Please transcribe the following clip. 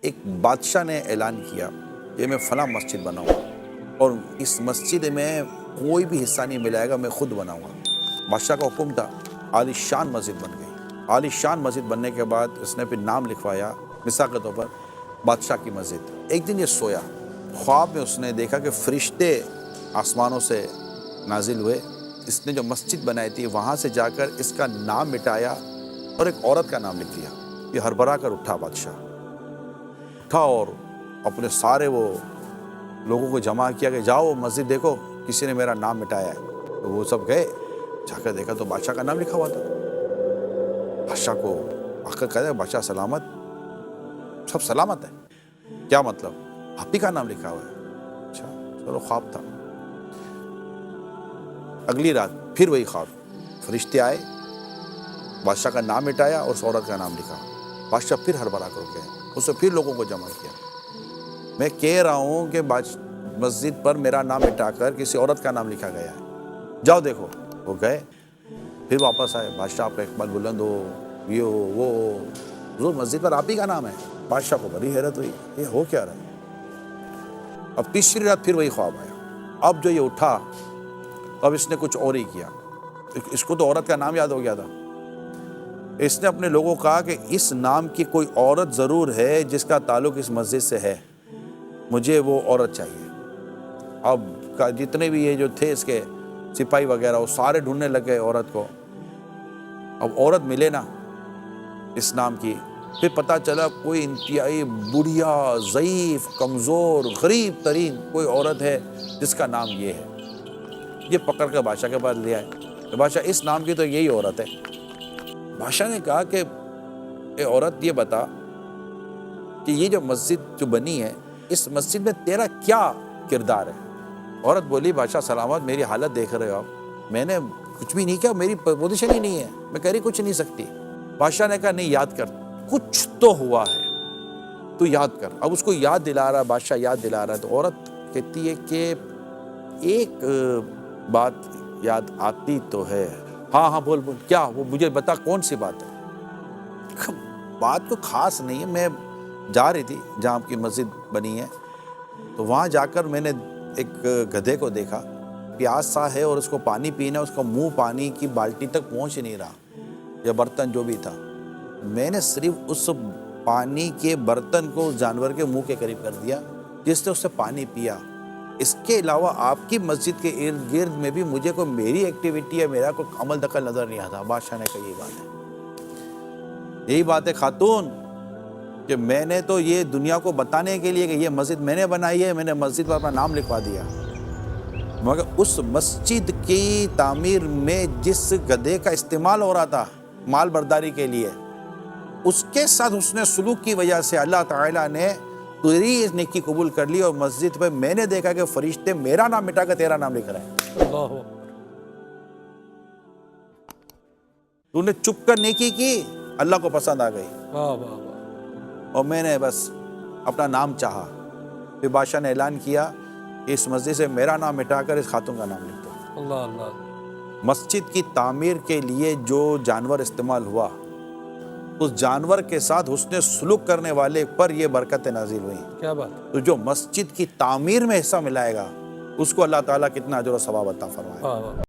ایک بادشاہ نے اعلان کیا کہ میں فلاں مسجد بناؤں گا اور اس مسجد میں کوئی بھی حصہ نہیں ملائے گا، میں خود بناؤں گا۔ بادشاہ کا حکم تھا، عالی شان مسجد بن گئی۔ عالی شان مسجد بننے کے بعد اس نے پھر نام لکھوایا مثال کے طور پر بادشاہ کی مسجد۔ ایک دن یہ سویا، خواب میں اس نے دیکھا کہ فرشتے آسمانوں سے نازل ہوئے، اس نے جو مسجد بنائی تھی وہاں سے جا کر اس کا نام مٹایا اور ایک عورت کا نام لکھ دیا۔ یہ ہڑبڑا کر اٹھا، بادشاہ اٹھا اور اپنے سارے وہ لوگوں کو جمع کیا کہ جاؤ مسجد دیکھو، کسی نے میرا نام مٹایا ہے۔ تو وہ سب گئے، جا کر دیکھا تو بادشاہ کا نام لکھا ہوا تھا۔ بادشاہ کو آ کر کہا، بادشاہ سلامت، سب سلامت ہے؟ کیا مطلب؟ آپ ہی کا نام لکھا ہوا ہے۔ اچھا چلو، خواب تھا۔ اگلی رات پھر وہی خواب، فرشتے آئے، بادشاہ کا نام مٹایا اور اس عورت کا نام لکھا۔ بادشاہ پھر ہڑبڑا کر گئے، اس نے پھر لوگوں کو جمع کیا۔ میں کہہ رہا ہوں کہ مسجد پر میرا نام مٹا کر کسی عورت کا نام لکھا گیا ہے، جاؤ دیکھو۔ وہ گئے، پھر واپس آئے، بادشاہ آپ کا اقبال بلند ہو، یہ ہو وہ ہو، حضور مسجد پر آپ ہی کا نام ہے۔ بادشاہ کو بڑی حیرت ہوئی، یہ ہو کیا رہا ہے؟ اب تیسری رات پھر وہی خواب آیا۔ اب جو یہ اٹھا، اب اس نے کچھ اور ہی کیا۔ اس کو تو عورت کا نام یاد ہو گیا تھا۔ اس نے اپنے لوگوں کو کہا کہ اس نام کی کوئی عورت ضرور ہے جس کا تعلق اس مسجد سے ہے، مجھے وہ عورت چاہیے۔ اب جتنے بھی یہ جو تھے اس کے سپاہی وغیرہ، وہ سارے ڈھونڈنے لگے عورت کو۔ اب عورت ملے نا اس نام کی، پھر پتہ چلا کوئی انتہائی بڑھیا، ضعیف، کمزور، غریب ترین کوئی عورت ہے جس کا نام یہ ہے۔ یہ پکڑ کر بادشاہ کے پاس لے آئے کہ بادشاہ اس نام کی تو یہی عورت ہے۔ بادشاہ نے کہا کہ اے عورت، یہ بتا کہ یہ جو مسجد جو بنی ہے، اس مسجد میں تیرا کیا کردار ہے؟ عورت بولی، بادشاہ سلامت، میری حالت دیکھ رہے ہو آپ، میں نے کچھ بھی نہیں کیا، میری پوزیشن ہی نہیں ہے، میں کہہ رہی کچھ نہیں سکتی۔ بادشاہ نے کہا نہیں، یاد کر، کچھ تو ہوا ہے، تو یاد کر۔ اب اس کو یاد دلا رہا، بادشاہ یاد دلا رہا ہے، تو عورت کہتی ہے کہ ایک بات یاد آتی تو ہے۔ ہاں ہاں بول بول، کیا؟ وہ مجھے بتا کون سی بات ہے۔ بات تو خاص نہیں ہے، میں جا رہی تھی جہاں آپ کی مسجد بنی ہے، تو وہاں جا کر میں نے ایک گدھے کو دیکھا، پیاس سا ہے اور اس کو پانی پینا، اس کا منہ پانی کی بالٹی تک پہنچ نہیں رہا، یا برتن جو بھی تھا۔ میں نے صرف اس پانی کے برتن کو اس جانور کے منہ کے قریب کر دیا جس نے اس سے پانی پیا۔ اس کے علاوہ آپ کی مسجد کے ارد گرد میں بھی مجھے کوئی میری ایکٹیویٹی یا میرا کوئی عمل دخل نظر نہیں آتا۔ بادشاہ نے کہا یہی بات ہے خاتون، کہ میں نے تو یہ دنیا کو بتانے کے لیے کہ یہ مسجد میں نے بنائی ہے، میں نے مسجد پر اپنا نام لکھوا دیا، مگر اس مسجد کی تعمیر میں جس گدھے کا استعمال ہو رہا تھا مال برداری کے لیے، اس کے ساتھ حسن سلوک کی وجہ سے اللہ تعالیٰ نے تیری نیکی قبول کر لی، اور مسجد پہ میں نے دیکھا کہ فرشتے میرا نام مٹا کر تیرا نام لکھ رہے ہیں۔ اللہ، تو نے چپ کر نیکی کی، اللہ کو پسند آ گئی، واہ واہ واہ، اور میں نے بس اپنا نام چاہا۔ پھر بادشاہ نے اعلان کیا کہ اس مسجد سے میرا نام مٹا کر اس خاتون کا نام لکھ دو۔ اللہ اللہ، مسجد کی تعمیر کے لیے جو جانور استعمال ہوا، اس جانور کے ساتھ حسن سلوک کرنے والے پر یہ برکتیں نازل ہوئیں۔ کیا بات، تو جو مسجد کی تعمیر میں حصہ ملائے گا، اس کو اللہ تعالیٰ کتنا اجر و ثواب عطا فرمائے گا۔ واہ واہ۔